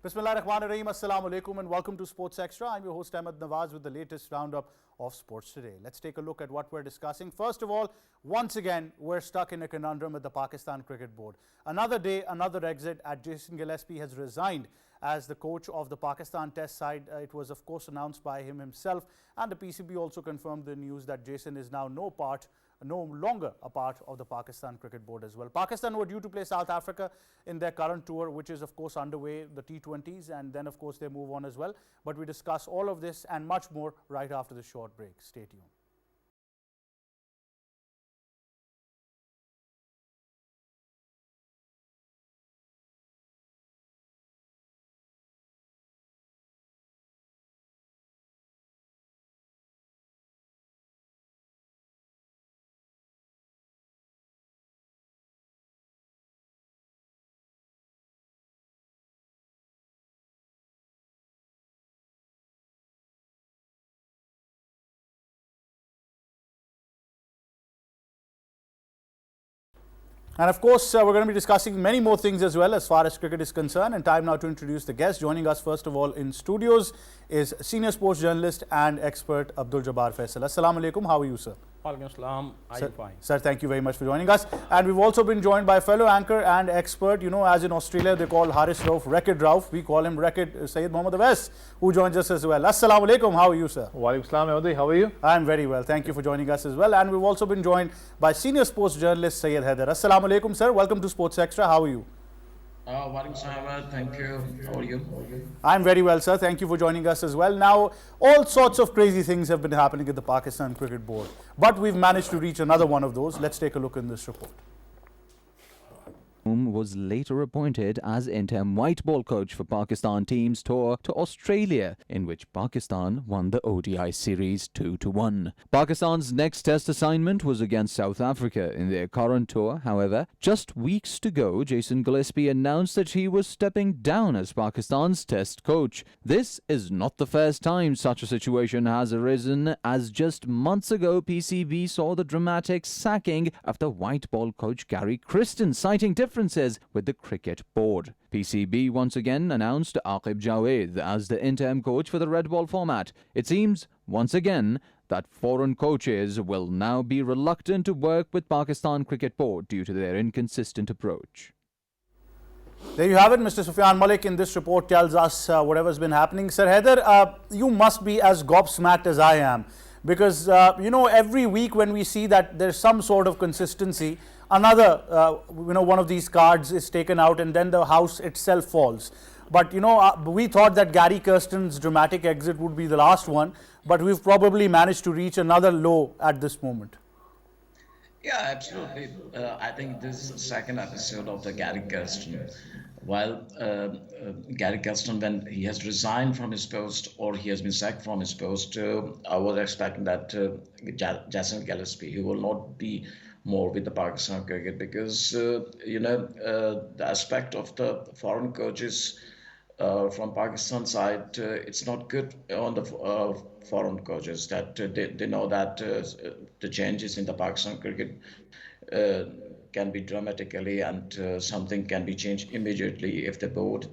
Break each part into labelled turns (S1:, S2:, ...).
S1: Bismillahirrahmanirrahim. Assalamu alaikum and welcome to Sports Extra. I'm your host Ahmed Nawaz with the latest roundup of sports today. Let's take a look at what we're discussing. First of all, once again, we're stuck in a conundrum at the Pakistan Cricket Board. Another day, another exit as Jason Gillespie has resigned as the coach of the Pakistan Test side. It was, of course, announced by him himself, and the PCB also confirmed the news that Jason is now no longer a part of the Pakistan Cricket Board as well. Pakistan were due to play South Africa in their current tour, which is of course underway, the T20s, and then of course they move on as well. But we discuss all of this and much more right after the short break. Stay tuned. And of course, we're going to be discussing many more things as well as far as cricket is concerned. And time now to introduce the guest. Joining us first of all in studios is senior sports journalist and expert Abdul Jabbar Faisal. Assalamu alaikum. How are you, sir?
S2: Walaikum Assalam. I'm fine.
S1: Sir, thank you very much for joining us. And we've also been joined by fellow anchor and expert, as in Australia they call Haris Rauf, Rekid Rauf. We call him Rekid, Sayyid Mohammad Awais, who joins us as well. Assalamu alaikum. How are you, sir?
S3: Walaikum Assalam, Ahmed. How are you?
S1: I'm very well. Thank you for joining us as well. And we've also been joined by senior sports journalist Syed Haider. Assalamu alaikum, sir. Welcome to Sports Extra. How are you?
S4: Walaikum Salam, thank you. How are you?
S1: I'm very well, sir. Thank you for joining us as well. Now, all sorts of crazy things have been happening at the Pakistan Cricket Board, but we've managed to reach another one of those. Let's take a look in this report.
S5: Was later appointed as interim white ball coach for Pakistan team's tour to Australia, in which Pakistan won the ODI series 2-1. Pakistan's next test assignment was against South Africa in their current tour. However, just weeks to go, Jason Gillespie announced that he was stepping down as Pakistan's test coach. This is not the first time such a situation has arisen, as just months ago PCB saw the dramatic sacking of the white ball coach Gary Kristen, citing differences with the cricket board. PCB once again announced Aqib Javed as the interim coach for the red ball format. It seems, once again, that foreign coaches will now be reluctant to work with Pakistan Cricket Board due to their inconsistent approach.
S1: There you have it. Mr. Sufyan Malik in this report tells us whatever's been happening. Sir Haider, you must be as gobsmacked as I am, because every week when we see that there's some sort of consistency, another one of these cards is taken out and then the house itself falls. But we thought that Gary Kirsten's dramatic exit would be the last one, but we've probably managed to reach another low at this moment.
S4: Yeah, absolutely. I think this is the second episode of the Gary Kirsten. While Gary Kirsten, when he has resigned from his post or he has been sacked from his post, I was expecting that Jason Gillespie, he will not be more with the Pakistan cricket, because the aspect of the foreign coaches from Pakistan side, it's not good on the foreign coaches, that they know that the changes in the Pakistan cricket can be dramatically, and something can be changed immediately. If the board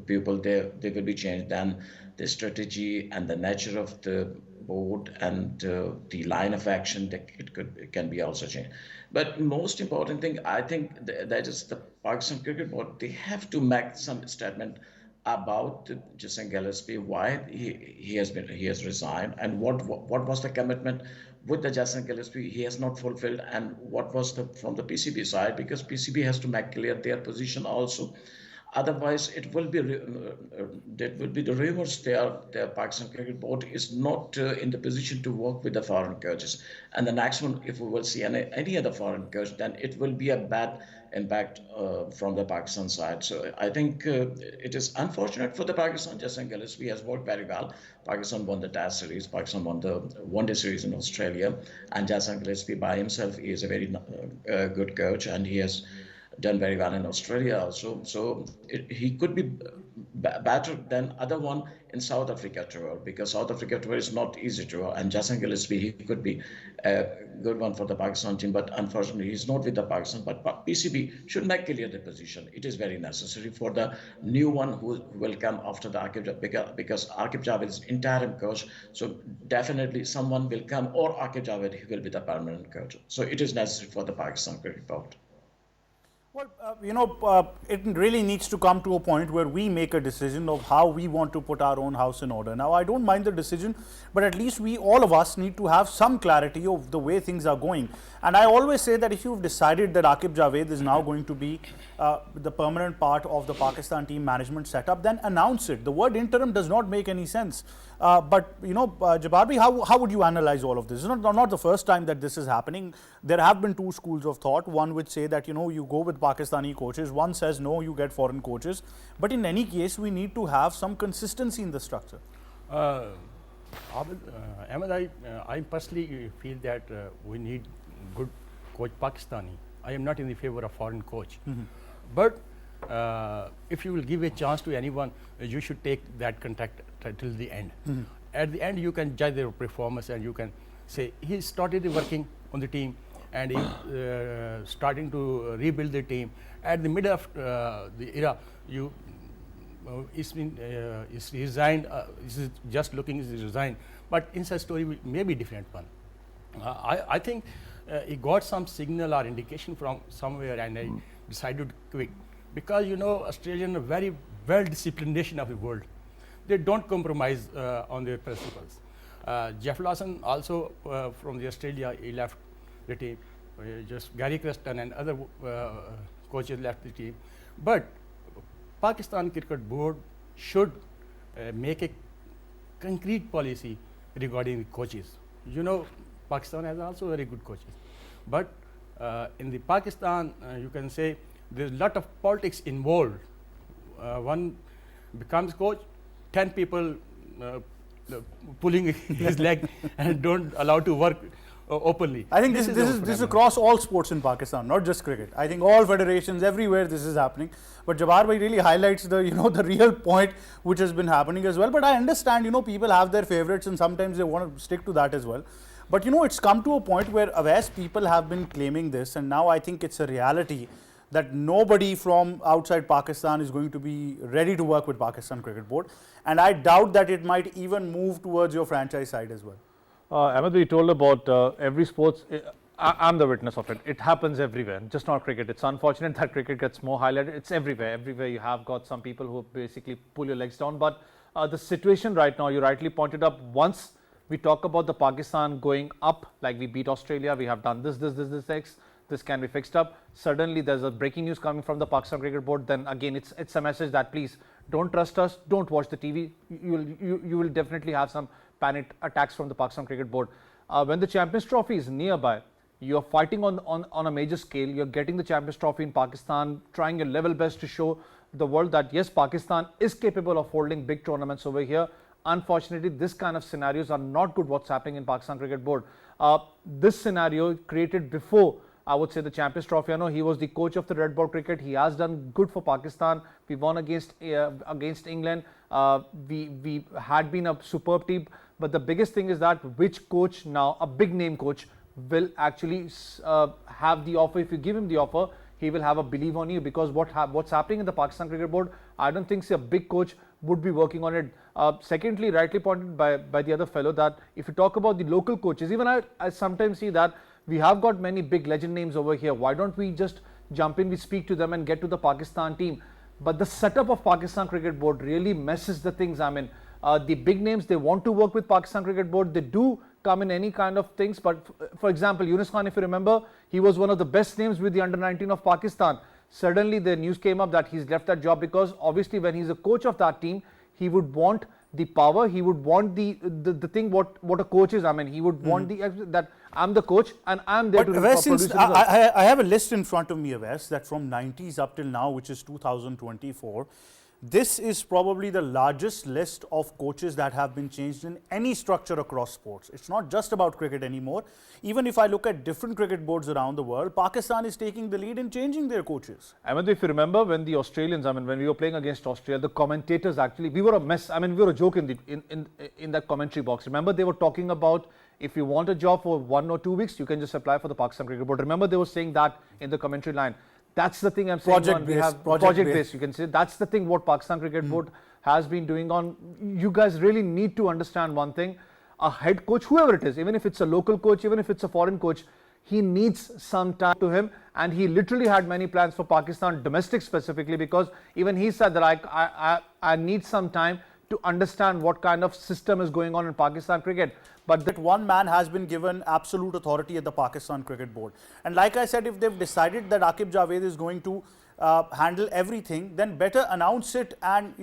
S4: people they will be changed, then the strategy and the nature of the board and the line of action, it can be also changed. But most important thing, I think that is the Pakistan Cricket Board, they have to make some statement about Jason Gillespie, why he has resigned, and what was the commitment with the Jason Gillespie he has not fulfilled, and what was from the PCB side, because PCB has to make clear their position also. Otherwise, it will be that will be the rumors there. The Pakistan Cricket Board is not in the position to work with the foreign coaches. And the next one, if we will see any other foreign coach, then it will be a bad impact from the Pakistan side. So I think it is unfortunate for the Pakistan. Jason Gillespie has worked very well. Pakistan won the Test series. Pakistan won the one-day series in Australia. And Jason Gillespie by himself is a very good coach, and he has done very well in Australia also. So he could be better than other one in South Africa tour, because South Africa tour is not easy tour, and Jason Gillespie, he could be a good one for the Pakistan team, but unfortunately he's not with the Pakistan. But PCB should make clear the position. It is very necessary for the new one who will come after the Aqib Javed, because Aqib Javed is interim coach, so definitely someone will come, or Aqib Javed, he will be the permanent coach. So it is necessary for the Pakistan cricket board.
S1: Well, it really needs to come to a point where we make a decision of how we want to put our own house in order. Now, I don't mind the decision, but at least all of us need to have some clarity of the way things are going. And I always say that if you've decided that Aqib Javed is now going to be the permanent part of the Pakistan team management setup, then announce it. The word interim does not make any sense. But Jabbar bhai, how would you analyze all of this? It's not the first time that this is happening. There have been two schools of thought. One would say that, you go with Pakistani coaches. One says, no, you get foreign coaches. But in any case, we need to have some consistency in the structure.
S2: Ahmed, I personally feel that we need good coach Pakistani. I am not in the favor of foreign coach. But if you will give a chance to anyone, you should take that contract till the end. At the end, you can judge their performance, and you can say he started working on the team, and he starting to rebuild the team. At the middle of the era, is resigned. Is just looking is resigned. But in such story, may be different one. I think he got some signal or indication from somewhere, and I decided to quit. Because Australian are very well disciplined nation of the world. They don't compromise on their principles. Jeff Lawson also from the Australia, he left the team. Just Gary Creston and other coaches left the team. But Pakistan Cricket Board should make a concrete policy regarding the coaches. Pakistan has also very good coaches. But in the Pakistan, you can say there's a lot of politics involved. One becomes coach, 10 people pulling his leg and don't allow to work openly.
S1: I think this is across all sports in Pakistan, not just cricket. I think all federations, everywhere this is happening. But Jabbar bhai really highlights the the real point which has been happening as well. But I understand people have their favorites, and sometimes they want to stick to that as well. But it's come to a point where Awais people have been claiming this, and now I think it's a reality that nobody from outside Pakistan is going to be ready to work with Pakistan Cricket Board. And I doubt that it might even move towards your franchise side as well.
S3: Ahmed, we told about every sports. I'm the witness of it. It happens everywhere, just not cricket. It's unfortunate that cricket gets more highlighted. It's everywhere. Everywhere you have got some people who basically pull your legs down. But the situation right now, you rightly pointed up, once we talk about the Pakistan going up, like we beat Australia, we have done this, this can be fixed up. Suddenly there's a breaking news coming from the Pakistan Cricket Board. Then again, it's a message that please don't trust us, don't watch the TV. You will definitely have some panic attacks from the Pakistan Cricket Board. When the Champions Trophy is nearby, you're fighting on a major scale. You're getting the Champions Trophy in Pakistan, trying your level best to show the world that yes, Pakistan is capable of holding big tournaments over here. Unfortunately, this kind of scenarios are not good what's happening in Pakistan Cricket Board. This scenario created before, I would say, the Champions Trophy. I know he was the coach of the red ball cricket. He has done good for Pakistan. We won against England. We had been a superb team. But the biggest thing is that which coach now, a big name coach, will actually have the offer. If you give him the offer, he will have a belief on you, because what's happening in the Pakistan Cricket Board, I don't think a big coach would be working on it. Secondly, rightly pointed by the other fellow, that if you talk about the local coaches, even I sometimes see that we have got many big legend names over here. Why don't we just jump in, we speak to them and get to the Pakistan team? But the setup of Pakistan Cricket Board really messes the things. I mean, the big names, they want to work with Pakistan Cricket Board. They do come in any kind of things. But for example, Yunus Khan, if you remember, he was one of the best names with the under-19 of Pakistan. Suddenly the news came up that he's left that job, because obviously when he's a coach of that team, he would want the power, he would want the thing what a coach is. I mean, he would want that I'm the coach and I'm there to produce.
S1: I have a list in front of me, Awais, that from 90s up till now, which is 2024, this is probably the largest list of coaches that have been changed in any structure across sports. It's not just about cricket anymore. Even if I look at different cricket boards around the world, Pakistan is taking the lead in changing their coaches.
S3: Ahmed, if you remember when the Australians, when we were playing against Australia, the commentators actually, we were a mess. We were a joke in that commentary box. Remember, they were talking about if you want a job for 1 or 2 weeks, you can just apply for the Pakistan Cricket Board. Remember, they were saying that in the commentary line. That's the thing I'm saying. Project based. You can say that's the thing what Pakistan Cricket Board has been doing on. You guys really need to understand one thing. A head coach, whoever it is, even if it's a local coach, even if it's a foreign coach, he needs some time to him, and he literally had many plans for Pakistan domestic specifically, because even he said that I need some time to understand what kind of system is going on in Pakistan cricket.
S1: But that one man has been given absolute authority at the Pakistan Cricket Board. And like I said, if they've decided that Aqib Javed is going to handle everything, then better announce it and,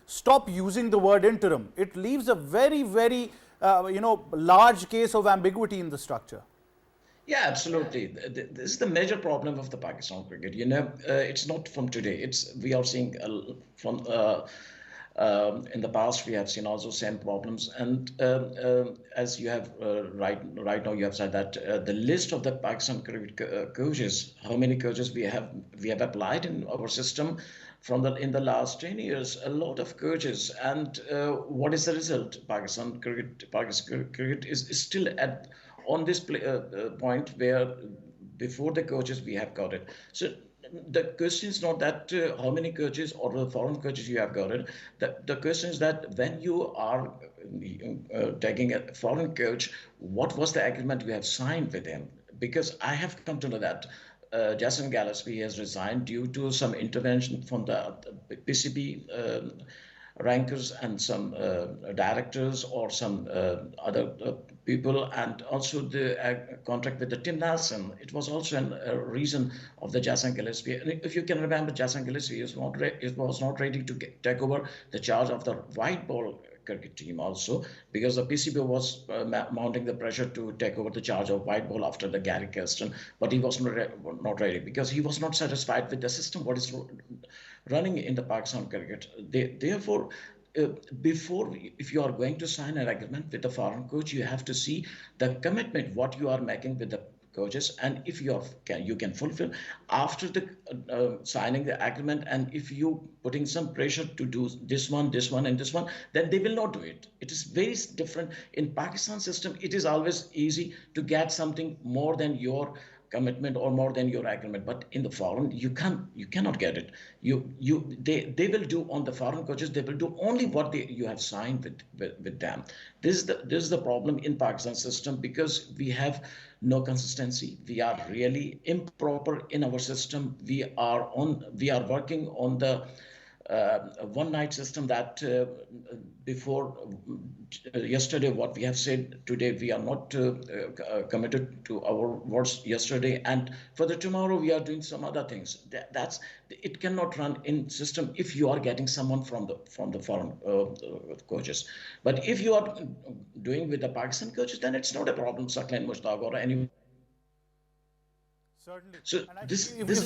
S1: stop using the word interim. It leaves a very, very, large case of ambiguity in the structure.
S4: Yeah, absolutely. This is the major problem of the Pakistan cricket. It's not from today. We are seeing from in the past we have seen also same problems. And as you have right now you have said that the list of the Pakistan cricket coaches, how many coaches we have applied in our system in the last 10 years, a lot of coaches. And what is the result? Pakistan cricket is still on this point where before the coaches we have got it. So the question is not that how many coaches or the foreign coaches you have got it. The question is that when you are taking a foreign coach, what was the agreement you have signed with him? Because I have come to know that Jason Gillespie has resigned due to some intervention from the PCB rankers and some directors or some other people, and also the contract with the Tim Nelson. It was also a reason of the Jason Gillespie. And if you can remember, Jason Gillespie was not ready to take over the charge of the white ball cricket team also, because the PCB was mounting the pressure to take over the charge of white ball after the Gary Kirsten, but he was not ready because he was not satisfied with the system what is running in the Pakistan cricket. Therefore, if you are going to sign an agreement with the foreign coach, you have to see the commitment what you are making with the coaches, and if you can fulfill after the signing the agreement, and if you putting some pressure to do this one and this one, then they will not do it. It is very different in Pakistan system. It is always easy to get something more than your commitment or more than your agreement, but in the foreign you cannot get it. They will do on the foreign coaches, they will do only what you have signed with them. This is the problem in Pakistan system, because we have no consistency. We are really improper in our system. We are working on the one night system that before yesterday what we have said today, we are not committed to our words yesterday, and for the tomorrow we are doing some other things. It cannot run in system if you are getting someone from the foreign coaches. But if you are doing with the Pakistan coaches, then it's not a problem. Saqlain Mushtaq or any.
S1: Certainly.
S4: So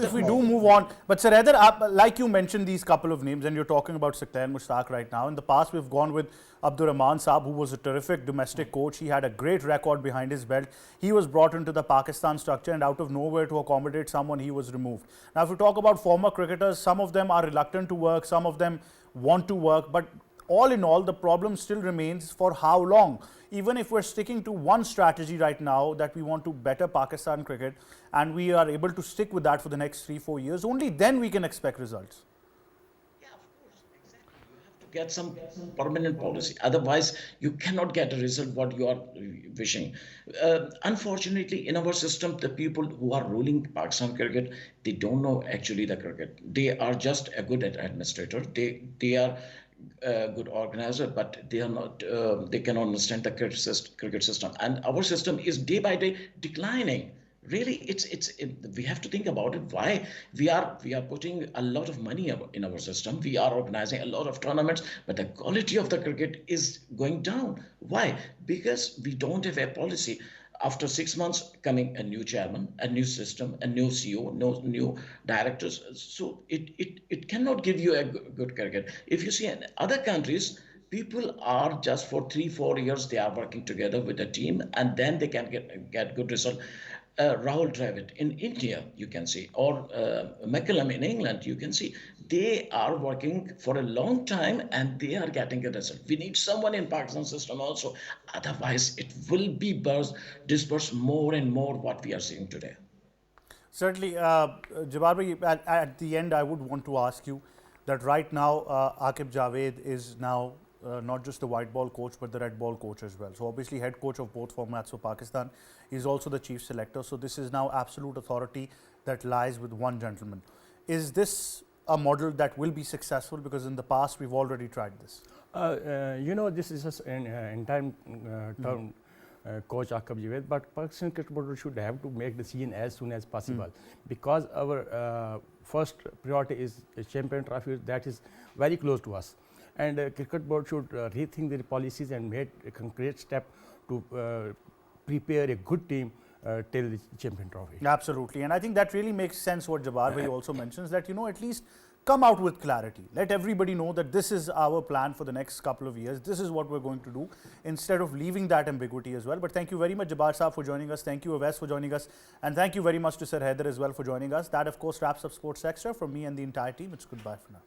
S1: if we do move on, but Sir Haider, like you mentioned these couple of names, and you're talking about Saqlain Mushtaq right now. In the past, we've gone with Abdur Rahman Saab, who was a terrific domestic coach. He had a great record behind his belt. He was brought into the Pakistan structure, and out of nowhere to accommodate someone, he was removed. Now, if we talk about former cricketers, some of them are reluctant to work, some of them want to work, but all in all, the problem still remains for how long? Even if we're sticking to one strategy right now that we want to better Pakistan cricket, and we are able to stick with that for the next 3-4 years, only then we can expect results.
S4: Yeah, of course, exactly. You have to get some permanent policy. Otherwise, you cannot get a result what you are wishing. Unfortunately, in our system, the people who are ruling Pakistan cricket, they don't know actually the cricket. They are just a good administrator. They are good organizer, but they are not. They cannot understand the cricket system, and our system is day by day declining. Really, we have to think about it. Why we are putting a lot of money in our system. We are organizing a lot of tournaments, but the quality of the cricket is going down. Why? Because we don't have a policy. After 6 months, coming a new chairman, a new system, a new CEO, no new directors. So it cannot give you a good cricket. If you see in other countries, people are just for 3 4 years they are working together with a team, and then they can get good result. Rahul Dravid in India, you can see, or McCallum in England, you can see, they are working for a long time and they are getting a result. We need someone in Pakistan system also. Otherwise, it will be dispersed more and more what we are seeing today.
S1: Certainly, Jabbar bhai, at the end, I would want to ask you that right now, Aqib Javed is now not just the white ball coach, but the red ball coach as well. So obviously, head coach of both formats for Pakistan. He's also the chief selector. So this is now absolute authority that lies with one gentleman. Is this a model that will be successful? Because in the past, we've already tried this.
S2: This is an entire term. Coach Aqib Javed, but Pakistan Cricket Board should have to make the decision as soon as possible, because our first priority is a champion trophy that is very close to us, and Cricket Board should rethink their policies and make a concrete step to prepare a good team till the champion trophy.
S1: Absolutely, and I think that really makes sense what Jabbar bhai also mentions, that at least come out with clarity. Let everybody know that this is our plan for the next couple of years. This is what we're going to do, instead of leaving that ambiguity as well. But thank you very much, Jabbar Saab, for joining us. Thank you, Awais, for joining us. And thank you very much to Sir Haider as well for joining us. That, of course, wraps up Sports Extra. From me and the entire team, it's goodbye for now.